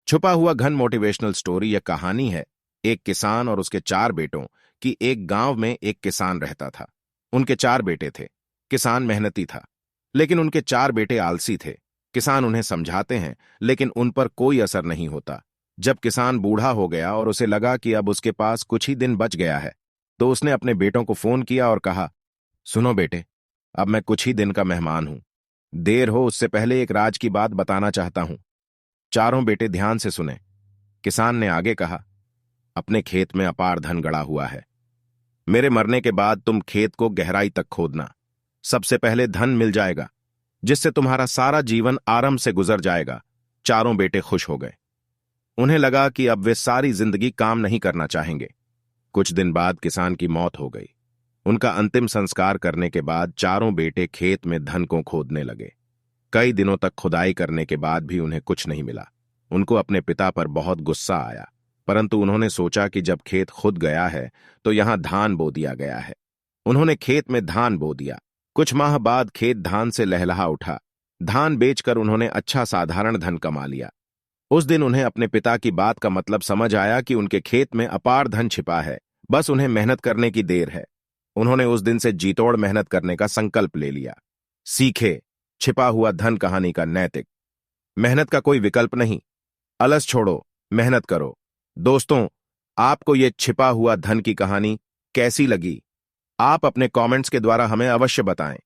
छुपा हुआ घन मोटिवेशनल स्टोरी यह कहानी है एक किसान और उसके 4 बेटों की। एक गांव में एक किसान रहता था। उनके 4 बेटे थे। किसान मेहनती था, लेकिन उनके 4 बेटे आलसी थे। किसान उन्हें समझाते हैं, लेकिन उन पर कोई असर नहीं होता। जब किसान बूढ़ा हो गया और उसे लगा कि अब उसके पास कुछ ही दिन बच गया है, तो उसने अपने बेटों को फोन किया और कहा, सुनो बेटे, अब मैं कुछ ही दिन का मेहमान हूं। देर हो उससे पहले एक राज की बात बताना चाहता हूं। चारों बेटे ध्यान से सुने। किसान ने आगे कहा, अपने खेत में अपार धन गड़ा हुआ है। मेरे मरने के बाद तुम खेत को गहराई तक खोदना। सबसे पहले धन मिल जाएगा, जिससे तुम्हारा सारा जीवन आराम से गुजर जाएगा। चारों बेटे खुश हो गए। उन्हें लगा कि अब वे सारी जिंदगी काम नहीं करना चाहेंगे। कुछ दिन बाद किसान की मौत हो गई। उनका अंतिम संस्कार करने के बाद चारों बेटे खेत में धन को खोदने लगे। कई दिनों तक खुदाई करने के बाद भी उन्हें कुछ नहीं मिला। उनको अपने पिता पर बहुत गुस्सा आया, परंतु उन्होंने सोचा कि जब खेत खुद गया है तो यहां धान बो दिया गया है। उन्होंने खेत में धान बो दिया। कुछ माह बाद खेत धान से लहलहा उठा। धान बेचकर उन्होंने अच्छा साधारण धन कमा लिया। उस दिन उन्हें अपने पिता की बात का मतलब समझ आया कि उनके खेत में अपार धन छिपा है, बस उन्हें मेहनत करने की देर है। उन्होंने उस दिन से जीतोड़ मेहनत करने का संकल्प ले लिया। सीखे छिपा हुआ धन कहानी का नैतिक। मेहनत का कोई विकल्प नहीं। अलस छोड़ो, मेहनत करो। दोस्तों, आपको ये छिपा हुआ धन की कहानी कैसी लगी? आप अपने कमेंट्स के द्वारा हमें अवश्य बताएं।